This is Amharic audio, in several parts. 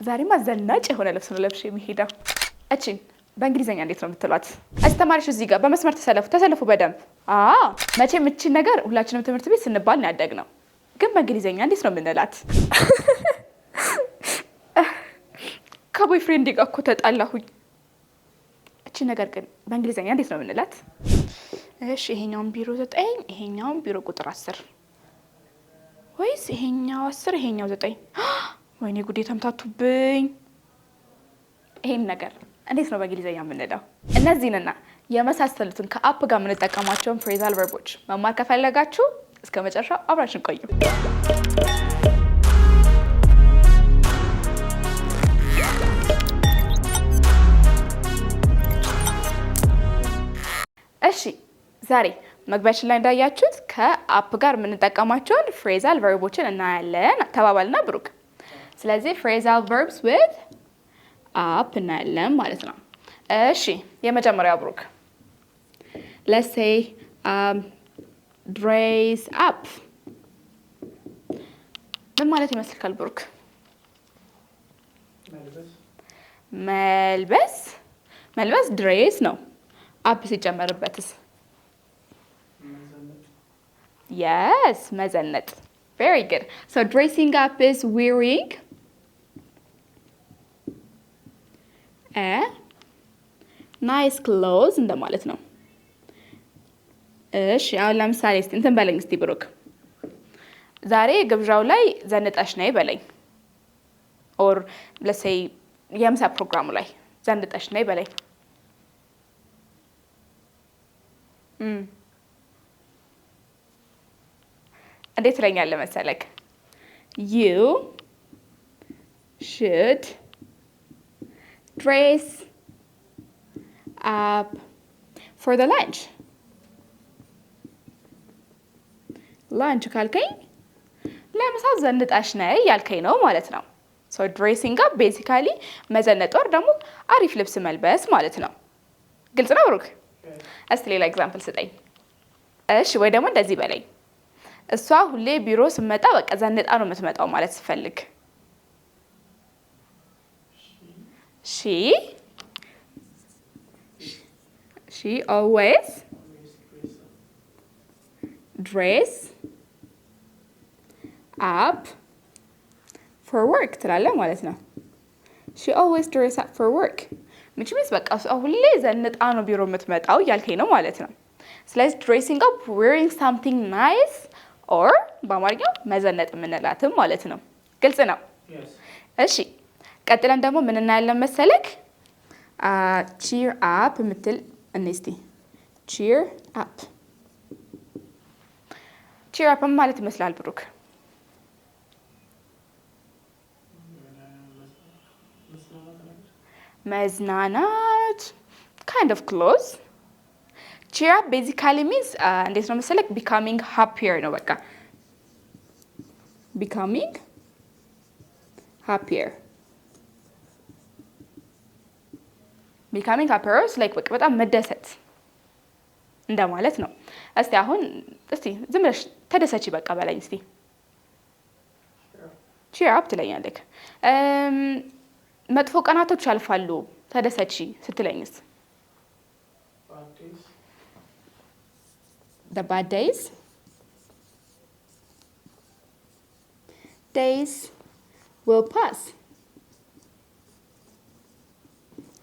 ዛሬማ ዘናጭ የሆነ ልብስ ነው ለብሼ የሚሄደው። እቺን በእንግሊዘኛ እንዴት ነው የምትሏት? አስተማሪሽ እዚህ ጋር በመስመር ተሰለፉ በደንብ። መቼም እቺን ነገር ሁላችንም ትምህርት ቤት ስንባል ነው ያደግነው። ግን በእንግሊዘኛ እንዴት ነው የምንላት? ከቦይ ፍሬንድ ጋር እኮ ተጣላሁኝ። እቺን ነገር ግን በእንግሊዘኛ እንዴት ነው የምንላት? እሺ ይሄኛውን ቢሮ 9 ይሄኛውን ቢሮ ቁጥር 10 ወይስ ይሄኛው 10 ይሄኛው 9? ወይኔ ጉዴ ተምታቱብኝ። ይሄን ነገር እንዴት ነው በእንግሊዘኛ የምንለው? እነዚህንና የመሳሰሉትን ከአፕ ጋር የምንጠቀማቸውን ፍሬዛል ቨርቦች መማር ከፈለጋችሁ እስከ መጨረሻው አብራችን ቆዩ። እሺ ዛሬ መግቢያችን ላይ እንዳያችሁት ከአፕ ጋር የምንጠቀማቸውን ፍሬዛል ቨርቦችን እናያለን ተባባልና ብሩክ። ስለዚህ ፍሬዛል ቨርብስ ዊዝ አፕ እናያለን ማለት ነው። እሺ የመጀመሪያው ብሩክ let's say dress up ምን ማለት ይመስልካል ብሩክ? መልበስ ድሬስ ነው። አፕ ሲጨመርበትስ? yes መዘነጥ። very good. so dressing up is wearing a nice clothes እንደማለት ነው። እሺ አሁን ለምሳሌ እስቲ እንትን በለኝ እስቲ ብሩክ፣ ዛሬ ግብዣው ላይ ዘንጠሽ ነይ በለኝ። or let's say የምሳ ፕሮግራሙ ላይ ዘንጠሽ ነይ በለኝ። እንዴት ትለኛለህ መሰለክ? you should dress up for the lunch ካልከኝ ለምሳ ዘንጣሽ ነይ ያልከኝ ነው ማለት ነው። so dressing up basically መዘነጥ ወር ደግሞ አሪፍ ልብስ መልበስ ማለት ነው። ግልጽ ነው ብሩክ? እስቲ ሌላ ኤግዛምፕል ስጠኝ። እሺ ወይ ደግሞ እንደዚህ በለኝ፣ እሷ ሁሌ ቢሮ ስመጣ በቃ ዘንጣ ነው የምትመጣው ማለት ስፈልግ she always dress up for work ትላለህ ማለት ነው። she always dress up for work which means በቃ እሷ ሁሌ ዘንጣ ነው ቢሮ የምትመጣው ያልከኝ ነው ማለት ነው። ስለዚህ dressing up wearing something nice or በአማርኛው መዘነጥ የምንላትም ማለት ነው። ግልጽ ነው? እሺ ቀጥለን ደግሞ ምን እናያለን መሰለክ? cheer up የምትል እንስቲ cheer up ማለት ይመስላል ብሩክ? መዝናናት kind of close. cheer up basically means እንዴት ነው መሰለክ? becoming happier ነው በቃ becoming happier like በጣም መደሰት እንደማለት ነው። እስቲ አሁን ዝም ብለሽ ተደሰቺ በቃ በለኝ እስቲ። cheer up ትለኛለህ። መጥፎ ቀናቶች ያልፋሉ ተደሰቺ ስትለኝስ? the bad days will pass.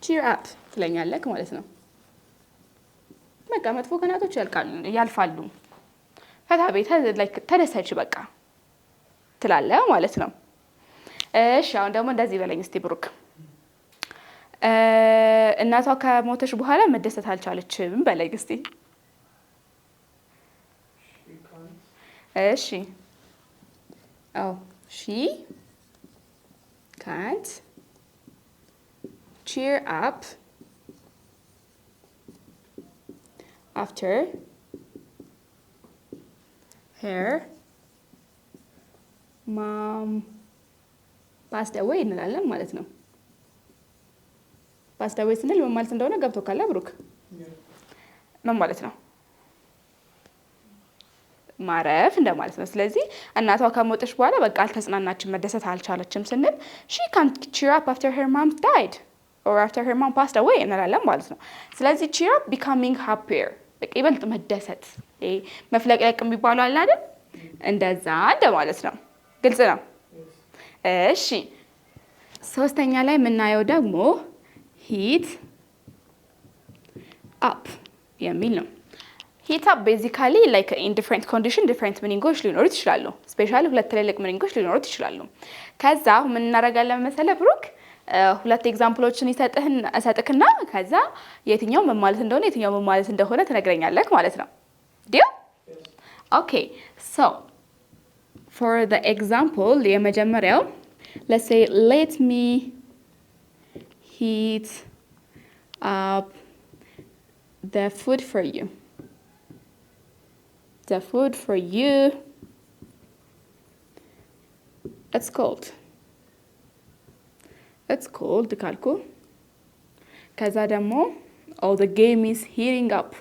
cheer up ትለኛለህ ማለት ነው። በቃ መጥፎ ቀናቶች ያልፋሉ ፈታ ቤት ተደሰች በቃ ትላለህ ማለት ነው። እሺ አሁን ደግሞ እንደዚህ በለኝ እስቲ ብሩክ፣ እናቷ ከሞተች በኋላ መደሰት አልቻለችም በለኝ እስቲ። እሺ she can't cheer up after her mom passed away እንላለን ማለት ነው። passed away ስንል ምን ማለት እንደሆነ ገብቶካል ብሩክ? ምን ማለት ነው? ማረፍ እንደማለት ነው። ስለዚህ እናቷ ከሞተች በኋላ በቃ አልተጽናናችም፣ መደሰት አልቻለችም ስንል ሺ ካንት ቺር አፕ አፍተር ሄር ማም ዳይድ ኦር አፍተር ሄር ማም ፓስድ አዌይ እንላለን ማለት ነው። ስለዚህ ቺር አፕ ቢካሚንግ ሃፒየር በቃ ይበልጥ መደሰት፣ መፍለቅለቅ የሚባለው አለ አይደል? እንደዛ እንደማለት ነው። ግልጽ ነው? እሺ ሶስተኛ ላይ የምናየው ደግሞ ሂት አፕ የሚል ነው። ሂት አፕ ቤዚካሊ ላይክ ኢን ዲፍረንት ኮንዲሽን ዲፍረንት ሚኒንጎች ሊኖሩት ይችላሉ። ስፔሻሊ ሁለት ትልልቅ ሚኒንጎች ሊኖሩት ይችላሉ። ከዛ ምን እናደርጋለን መሰለ ብሩክ፣ ሁለት ኤግዛምፕሎችን እሰጥክና ከዛ የትኛው ምን ማለት እንደሆነ የትኛው ምን ማለት እንደሆነ ትነግረኛለህ ማለት ነው። ዲል ኦኬ። ሶ ፎር ዘ ኤግዛምፕል የመጀመሪያው let's say let me heat up the food for you. The food for you, it's cold. It's cold ካልኩ ከዛ ደግሞ oh the game is heating up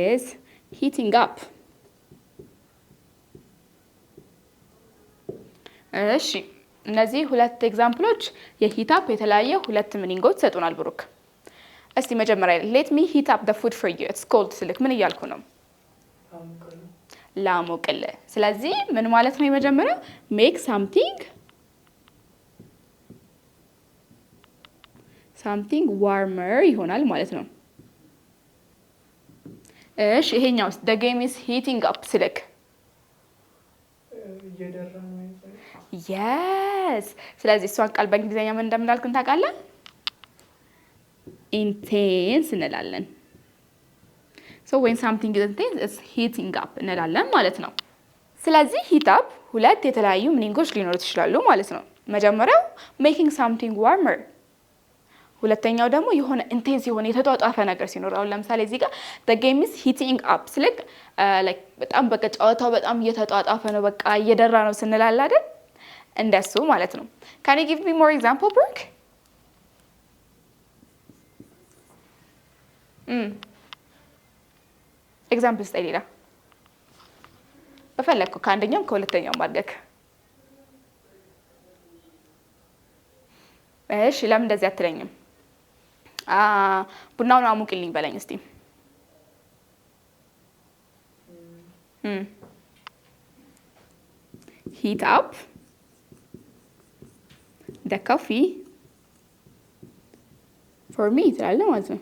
is heating up. እሺ እነዚህ ሁለት ኤግዛምፕሎች የሂት አፕ የተለያየ ሁለት ሚኒንጎች ሰጡናል ብሩክ። እስቲ መጀመሪያ ሌት ሚ ሂት አፕ ዘ ፉድ ፎር ዩ ኢትስ ኮልድ ስልክ ምን እያልኩ ነው? ላሞቅልህ። ስለዚህ ምን ማለት ነው? የመጀመሪያው ሜክ ሳምቲንግ ዋርመር ይሆናል ማለት ነው። እሺ ይሄኛውስ the game is heating up ስልክ የስ። ስለዚህ እሷን ቃል በእንግሊዝኛ ምን እንደምናልክ ታውቃለህ? ኢንቴንስ እንላለን። ሶ ዌን ሳምቲንግ ኢዝ ኢንቴንስ ኢትስ ሂቲንግ አፕ እንላለን ማለት ነው። ስለዚህ ሂት አፕ ሁለት የተለያዩ ሚኒንጎች ሊኖሩት ይችላሉ ማለት ነው። መጀመሪያው ሜኪንግ ሳምቲንግ ዋርመር፣ ሁለተኛው ደግሞ የሆነ ኢንቴንስ የሆነ የተጧጧፈ ነገር ሲኖር፣ አሁን ለምሳሌ እዚህ ጋር the game is heating up ስልክ ላይክ በጣም በቃ ጨዋታው በጣም እየተጧጧፈ ነው፣ በቃ እየደራ ነው ስንላል አይደል? እንደሱ ማለት ነው። can you give me more example Brooke? ኤግዛምፕል ስጠኝ ሌላ በፈለግኩ ከአንደኛውም ከሁለተኛውም አድርገህ። እሺ ለምን እንደዚህ አትለኝም? ቡናውን አሙቅልኝ በለኝ እስቲ። ሂት አፕ ደ ኮፊ ፎር ሚ ትላለህ ማለት ነው።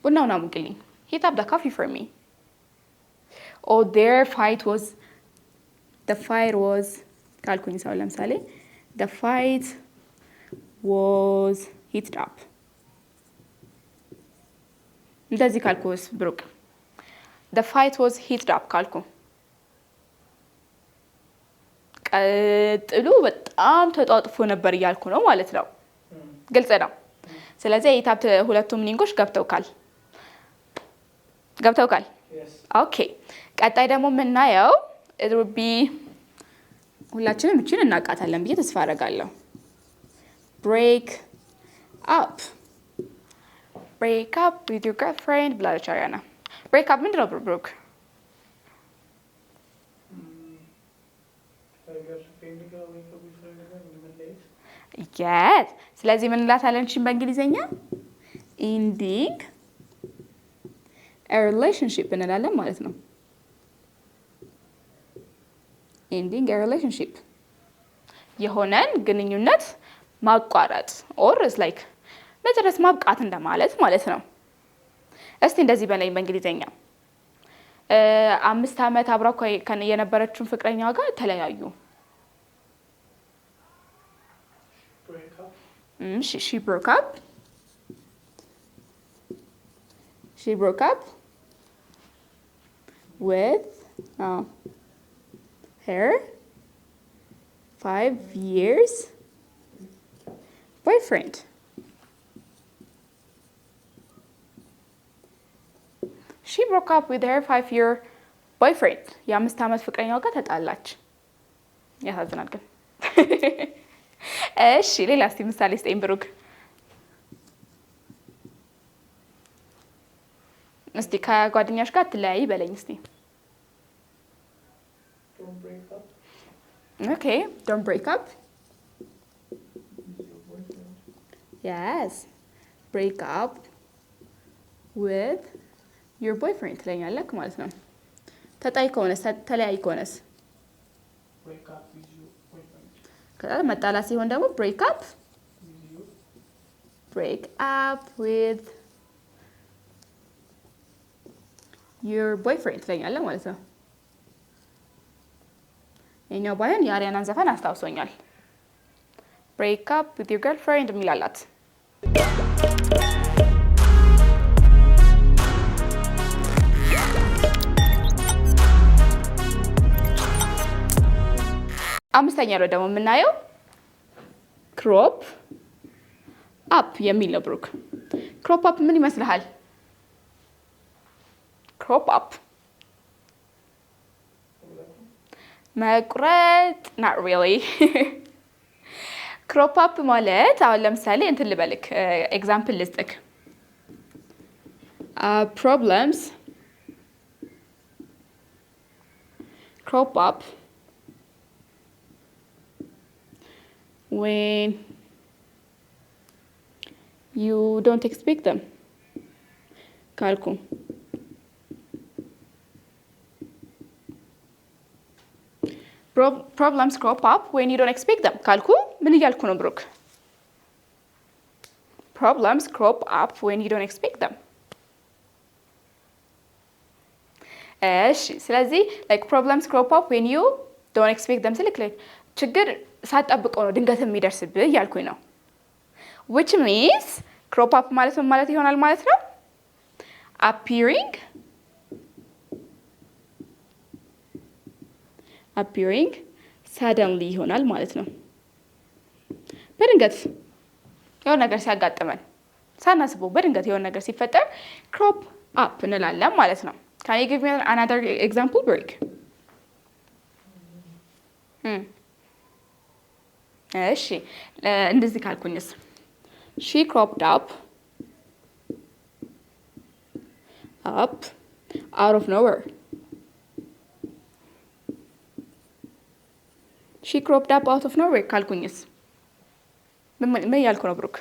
ቡናውን አሙቅልኝ። ሂት አፕ ደ ኮፊ ፎር ሚ። ኦ ዴር ፋይት ዋዝ ካልኩኝ ሰው ለምሳሌ ደ ፋይት ዋዝ ሂትድ አፕ እንደዚህ ካልኩስ ብሩክ the fight was heated up ካልኩ ቀጥሉ በጣም ተጧጥፎ ነበር እያልኩ ነው ማለት ነው። ግልጽ ነው። ስለዚህ የሂት አፕ ሁለቱም ሚኒንጎች ገብተውካል። ኦኬ። ቀጣይ ደግሞ የምናየው it would be ሁላችንም እቺን እናውቃታለን ብዬ ተስፋ አደርጋለሁ። break up with your girlfriend ብላለች አሪያና። break up ምንድን ነው ብሩክ? yes። ስለዚህ ምን እንላታለን እቺን በእንግሊዘኛ? ending a relationship እንላለን ማለት ነው። ending a relationship የሆነን ግንኙነት ማቋረጥ or is like መጨረስ ማብቃት እንደማለት ማለት ነው። እስቲ እንደዚህ በላይ በእንግሊዘኛ 5 ዓመት አብራው የነበረችውን ፍቅረኛዋ ጋር ተለያዩ። she broke up with her 5 years boyfriend. She broke up with her 5-year boyfriend. የ5 ዓመት ፍቅረኛው ጋር ተጣላች። ያሳዝናል ግን። እሺ ሌላ እስቲ ምሳሌ ስጠኝ ብሩክ። እስቲ ከጓደኛሽ ጋር ትለያይ በለኝ እስቲ። Okay, don't break up. Yes. Break up with your boyfriend ትለኛለህ ማለት ነው። ተጣይ ከሆነስ ተለያይ ከሆነስ break up with your boyfriend። ከዛ መጣላ ሲሆን ደግሞ break up with your boyfriend ትለኛለህ ማለት ነው። የኛው ባይሆን የአሪያናን ዘፈን አስታውሶኛል። break up with your girlfriend የሚላላት አምስተኛ ነው ደግሞ የምናየው ክሮፕ አፕ የሚል ነው። ብሩክ ክሮፕ አፕ ምን ይመስልሃል? ክሮፕ አፕ መቁረጥ not really ክሮፕ አፕ ማለት አሁን ለምሳሌ እንትን ልበልክ ኤግዛምፕል ልስጥክ problems crop up when you don't expect them ካልኩ problems crop up when you don't expect them ካልኩ ምን እያልኩ ነው ብሩክ? problems crop up when you don't expect them። እሺ ስለዚህ like problems crop up when you don't expect them ስልክ like ችግር ሳትጠብቀው ነው ድንገት የሚደርስብህ እያልኩኝ ነው። which means crop up ማለት ምን ማለት ይሆናል ማለት ነው? appearing suddenly ይሆናል ማለት ነው። በድንገት የሆነ ነገር ሲያጋጥመን ሳናስበው በድንገት የሆነ ነገር ሲፈጠር crop up እንላለን ማለት ነው። Can you give me another example, Break? እሺ እንደዚህ ካልኩኝስ she cropped up out of nowhere. she cropped up out of nowhere ካልኩኝስ ምን ያልኩ ነው ብሩክ?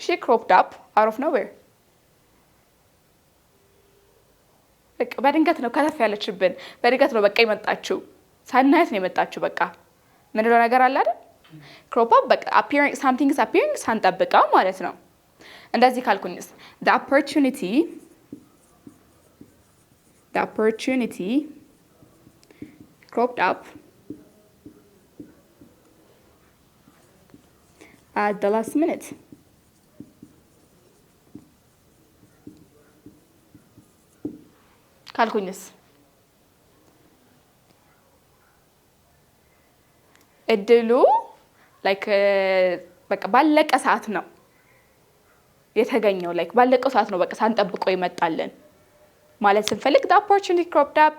she cropped up out of nowhere በቃ በድንገት ነው ከተፍ ያለችብን። በድንገት ነው በቃ የመጣችው ሳናያት ነው የመጣችው። በቃ ምን ነው ነገር አለ አይደል? crop up በቃ appearing something is appearing ሳንጠብቀው ማለት ነው። እንደዚህ ካልኩኝስ the opportunity cropped up at the last minute ካልኩኝስ እድሉ ላይክ በቃ ባለቀ ሰዓት ነው የተገኘው። ላይክ ባለቀው ሰዓት ነው በቃ ሳንጠብቀው ይመጣልን ማለት ስንፈልግ the opportunity cropped up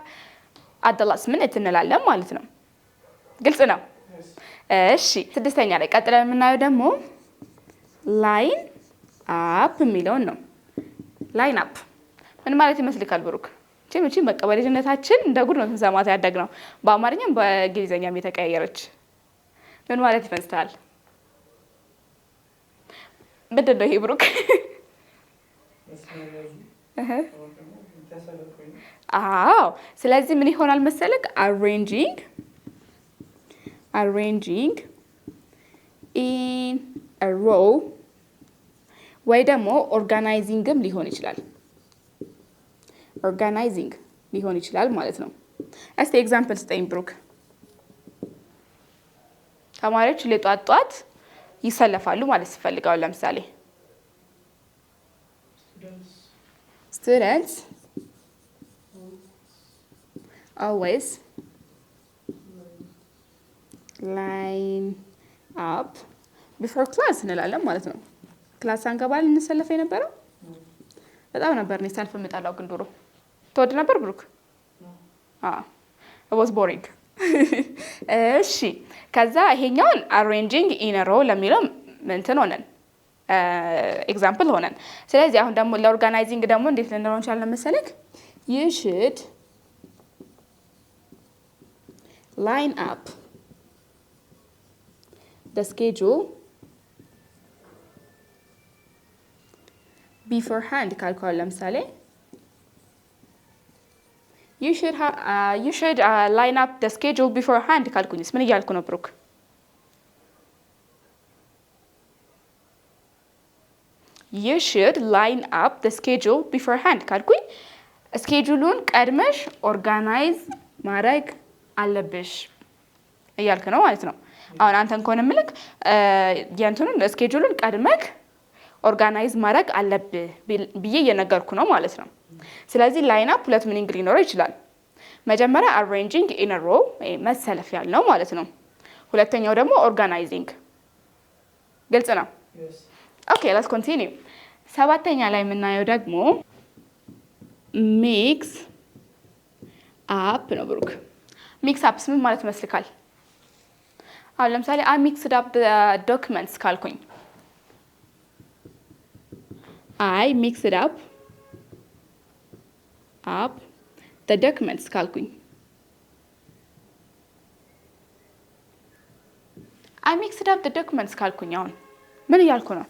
at the last minute እንላለን ማለት ነው። ግልጽ ነው? እሺ ስድስተኛ ላይ ቀጥለን የምናየው ደግሞ ላይን አፕ የሚለውን ነው። ላይን አፕ ምን ማለት ይመስልካል ብሩክ? ቺ በቃ በልጅነታችን እንደ ጉድ ነው ስንሰማት ያደግነው። በአማርኛም በእንግሊዘኛም የተቀያየረች ምን ማለት ይመስላል? ምንድን ነው ይሄ ብሩክ? አዎ ስለዚህ ምን ይሆናል መሰለክ arranging in a row ወይ ደግሞ organizingም ሊሆን ይችላል ማለት ነው። እስቲ ኤግዛምፕል ስጠኝ ብሩክ። ተማሪዎች ለጧት ይሰለፋሉ ማለት ሲፈልጋው ለምሳሌ students always line up before class እንላለን ማለት ነው። ክላስ አንገባል እንሰለፍ የነበረው በጣም ነበር ነው ሰልፍ የምጣላው ግን ድሮ ተወድ ነበር ብሩክ? it was boring እሺ ከዛ ይሄኛውን arranging in a row ለሚለው እንትን ሆነን ኤግዛምፕል ሆነን። ስለዚህ አሁን ደግሞ ለኦርጋናይዚንግ ደግሞ እንዴት ልንለው እንችላለን መሰለክ? you should line up the schedule beforehand ካልኳል። ለምሳሌ you should line up the schedule beforehand ካልኩኝስ ምን እያልኩ ነው ብሩክ? you should line up the schedule beforehand ካልኩኝ ስኬጁሉን ቀድመሽ ኦርጋናይዝ ማድረግ አለብሽ እያልክ ነው ማለት ነው። አሁን አንተን ከሆነ ምልክ የእንትኑን ስኬጁሉን ቀድመክ ኦርጋናይዝ ማድረግ አለብህ ብዬ እየነገርኩ ነው ማለት ነው። ስለዚህ ላይን አፕ ሁለት ሚኒንግ ሊኖረው ይችላል። መጀመሪያ አሬንጂንግ ኢን አ ሮ መሰለፍ ያልነው ማለት ነው። ሁለተኛው ደግሞ ኦርጋናይዚንግ። ግልጽ ነው? ኦኬ ሌትስ ኮንቲኒው። ሰባተኛ ላይ የምናየው ደግሞ ሚክስ አፕ ነው ብሩክ። ሚክስ አፕስ ምን ማለት መስልካል? አሁን ለምሳሌ አይ ሚክስድ አፕ ዶክመንትስ ካልኩኝ አይ ሚክስድ አፕ the documents ካልኩኝ I mixed up the documents ካልኩኝ አሁን ምን እያልኩ ነው?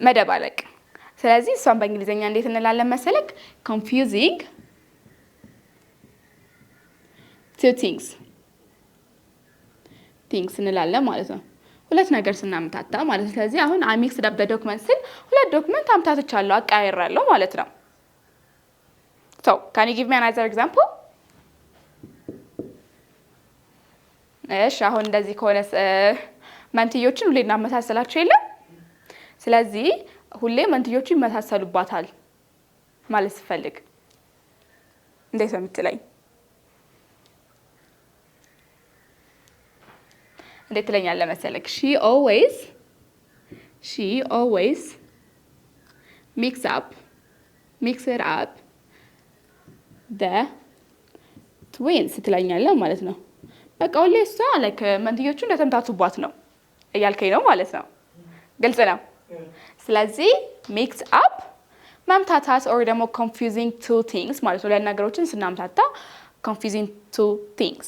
መደባለቅ። ስለዚህ እሷን በእንግሊዘኛ እንዴት እንላለን መሰለክ? confusing two things እንላለን ማለት ነው። ሁለት ነገር ስናምታታ ማለት ነው። ስለዚህ አሁን I mixed up the documents ስል ሁለት ዶክመንት አምታትቻለሁ አቀያይራለሁ ማለት ነው። So, can you give me another example? እሺ አሁን እንደዚህ ከሆነ መንትዮችን ሁሌ እናመሳሰላቸው የለም? ስለዚህ ሁሌ መንትዮቹ ይመሳሰሉባታል ማለት ስፈልግ እንዴት ነው የምትለኝ? እንዴት ትለኛለህ መሰለክ? she always mixes up the twins ትለኛለህ ማለት ነው። በቃ ሁሌ እሷ ላይክ መንትዮቹ እንደተምታቱባት ነው እያልከኝ ነው ማለት ነው። ግልጽ ነው? ስለዚህ ሚክስ አፕ ማምታታት or ደግሞ confusing two things ማለት ነው። ለነገሮችን ስናምታታ confusing two things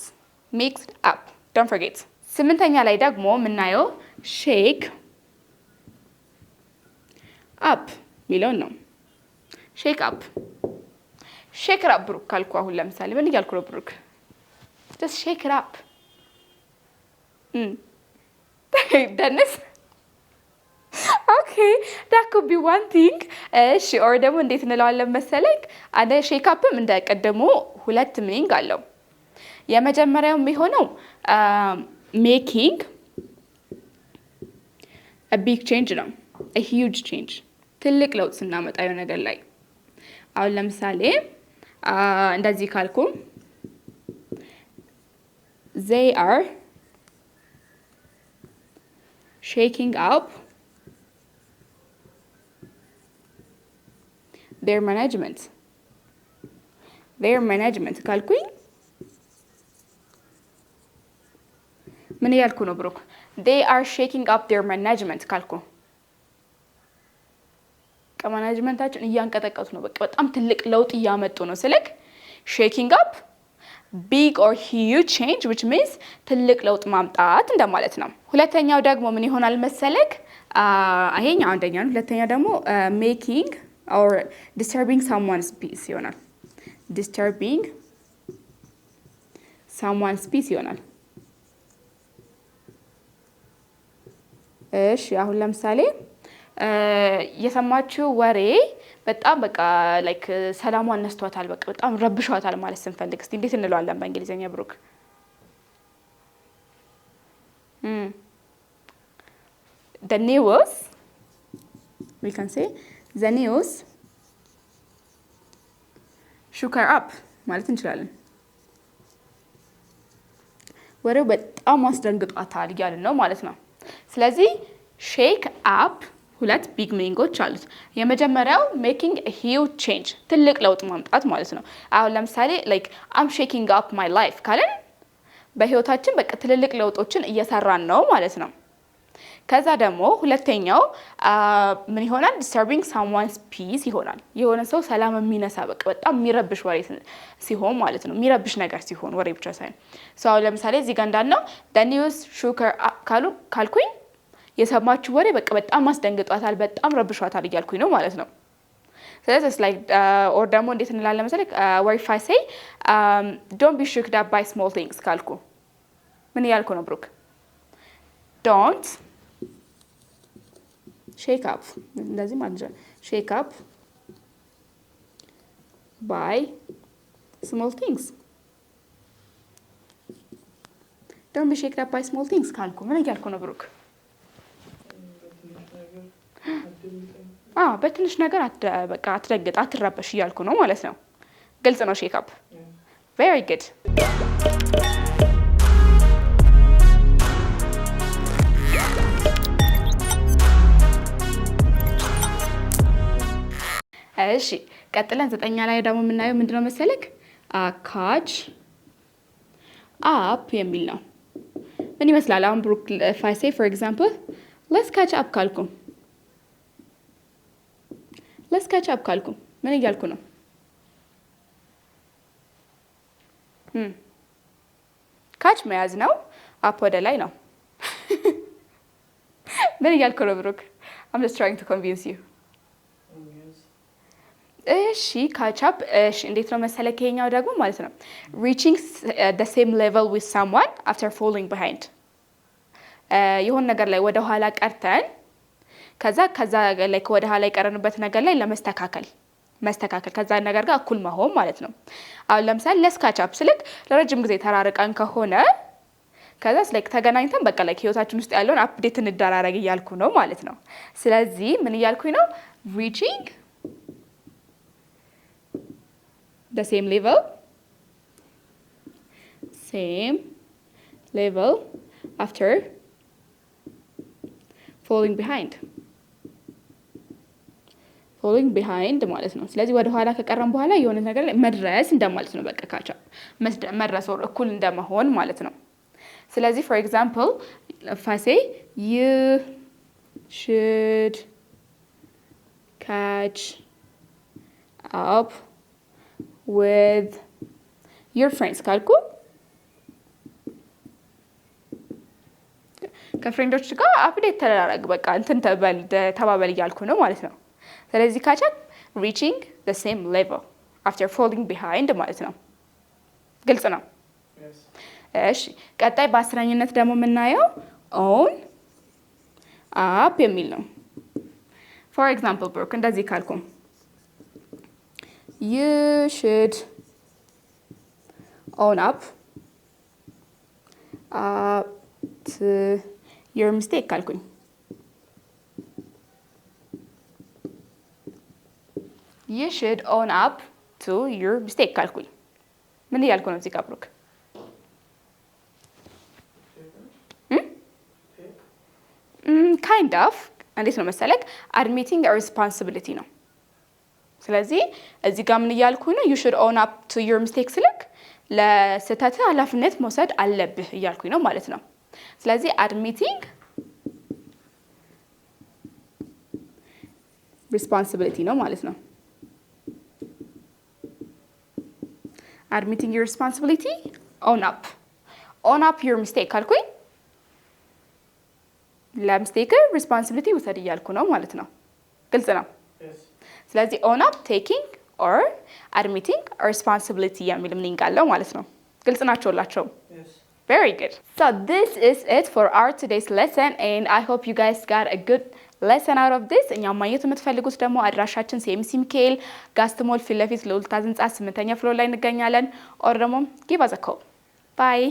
mixed up. Don't forget. ስምንተኛ ላይ ደግሞ የምናየው ሼክ አፕ ሚለውን ነው። ሼክ አፕ ሼክ አፕ ብሩክ ካልኩ አሁን ለምሳሌ ምን እያልኩ ነው ብሩክ? just shake it up. Dennis? Okay, that could be one thing. እሺ or ደግሞ እንዴት እንለዋለን መሰለክ? አንደ ሼክ አፕም እንደቀደሙ ሁለት ሚኒንግ አለው። የመጀመሪያው የሚሆነው making a big change ነው። a huge change ትልቅ ለውጥ ስናመጣ የሆነ ነገር ላይ አሁን ለምሳሌ እንደዚህ ካልኩ they are shaking up their management ካልኩኝ ምን ያልኩ ነው ብሩክ? they are shaking up their management ካልኩ ከማናጅመንታችን እያንቀጠቀጡ ነው። በቃ በጣም ትልቅ ለውጥ እያመጡ ነው ስልክ shaking up big or huge change which means ትልቅ ለውጥ ማምጣት እንደማለት ነው። ሁለተኛው ደግሞ ምን ይሆናል መሰለክ? ይሄኛው አንደኛው ነው። ሁለተኛው ደግሞ making or disturbing someone's peace ይሆናል። disturbing someone's peace ይሆናል። እሺ አሁን ለምሳሌ የሰማችው ወሬ በጣም በቃ ላይክ ሰላሟን ነስቷታል፣ በቃ በጣም ረብሿታል ማለት ስንፈልግ እስቲ እንዴት እንለዋለን በእንግሊዘኛ ብሩክ? the news we can say the news shook her up ማለት እንችላለን። ወሬው በጣም አስደንግጧታል እያልን ነው ማለት ነው። ስለዚህ ሼክ አፕ ሁለት ቢግ ሚኒንጎች አሉት። የመጀመሪያው making a huge change ትልቅ ለውጥ ማምጣት ማለት ነው። አሁን ለምሳሌ like I'm shaking up my life ካለን በህይወታችን በቃ ትልልቅ ለውጦችን እየሰራን ነው ማለት ነው። ከዛ ደግሞ ሁለተኛው ምን ይሆናል? disturbing someone's peace ይሆናል። የሆነ ሰው ሰላም የሚነሳ በጣም የሚረብሽ ወሬ ሲሆን ማለት ነው። የሚረብሽ ነገር ሲሆን ወሬ ብቻ ሳይሆን ሰው ለምሳሌ እዚህ ጋር እንዳልነው the news shook her ካልኩኝ የሰማችሁ ወሬ በጣም አስደንግጧታል፣ በጣም ረብሿታል እያልኩኝ ነው ማለት ነው። ስለዚህ it's like or ደግሞ እንዴት እንላለን መሰለህ? or if I say don't be shook up by small things ካልኩ ምን እያልኩ ነው ብሩክ? don't shake up እንደዚህ ማለት ነው። shake up by small things don't be shaken up by small things ካልኩ ምን እያልኩ ነው ብሩክ? በትንሽ ነገር በቃ አትደግጥ፣ አትረበሽ እያልኩ ነው ማለት ነው። ግልጽ ነው? shake up very good። እሺ ቀጥለን 9ኛ ላይ ደግሞ የምናየው ምንድነው መሰለክ? catch up የሚል ነው። ምን ይመስላል? አሁን ብሩክ if I say for example let's catch up ካልኩ ምን እያልኩ ነው? catch መያዝ ነው። up ወደ ላይ ነው። ምን እያልኩ ነው ብሩክ? I'm just trying to convince you። እሺ catch up እሺ እንዴት ነው መሰለህ? ከኛው ደግሞ ማለት ነው reaching the same level with someone after falling behind የሆነ ነገር ላይ ወደ ኋላ ቀርተን ከዛ ላይ ወደ ኋላ የቀረንበት ነገር ላይ ለመስተካከል ከዛ ነገር ጋር እኩል መሆን ማለት ነው። አሁን ለምሳሌ let's catch up ስልክ ለረጅም ጊዜ ተራርቀን ከሆነ ከዛ like ተገናኝተን በቃ like ህይወታችን ውስጥ ያለውን አፕዴት እንደራረግ እያልኩ ነው ማለት ነው። ስለዚህ ምን እያልኩኝ ነው? reaching the same level after falling behind ማለት ነው። ስለዚህ ወደ ኋላ ከቀረን በኋላ የሆነ ነገር ላይ መድረስ እንደማለት ነው። በቃ ካቻ መድረስ ወር እኩል እንደመሆን ማለት ነው። ስለዚህ for example if I say you should catch up with your friends ካልኩ ከፍሬንዶች ጋር አፕዴት ተደራረግ በቃ እንትን ተባበል እያልኩ ነው ማለት ነው። ስለዚህ catch up reaching the same level after falling behind ማለት ነው። ግልጽ ነው? እሺ ቀጣይ በአስረኝነት ደግሞ የምናየው own up የሚል ነው። for example ብሩክ እንደዚህ ካልኩ you should own up to your mistake ካልኩኝ you should own up to your mistake ካልኩኝ ምን እያልኩ ነው እዚህ ጋር ብሩክ? kind of እንዴት ነው መሰለክ? admitting a responsibility ነው። ስለዚህ እዚህ ጋር ምን እያልኩ ነው? you should own up to your mistake ስልክ ለስህተትህ ኃላፊነት መውሰድ አለብህ እያልኩኝ ነው ማለት ነው። ስለዚህ admitting responsibility ነው ማለት ነው። admitting your responsibility own up your mistake ካልኩኝ ለሚስቴክ responsibility ውሰድ እያልኩ ነው ማለት ነው። ግልጽ ነው? ስለዚህ own up taking or admitting a responsibility የሚል ሚኒንግ አለው ማለት ነው። ግልጽ ናቸው ሁላቸው? Very good. So this is it for our today's lesson and I hope you guys got a good lesson out of this. እኛ ማየት የምትፈልጉት ደግሞ አድራሻችን CMC ሚካኤል ጋስት ሞል ፊት ለፊት ለሁለታ ህንጻ 8ኛ ፍሎር ላይ እንገኛለን። ኦር ደግሞ give us a call. Bye.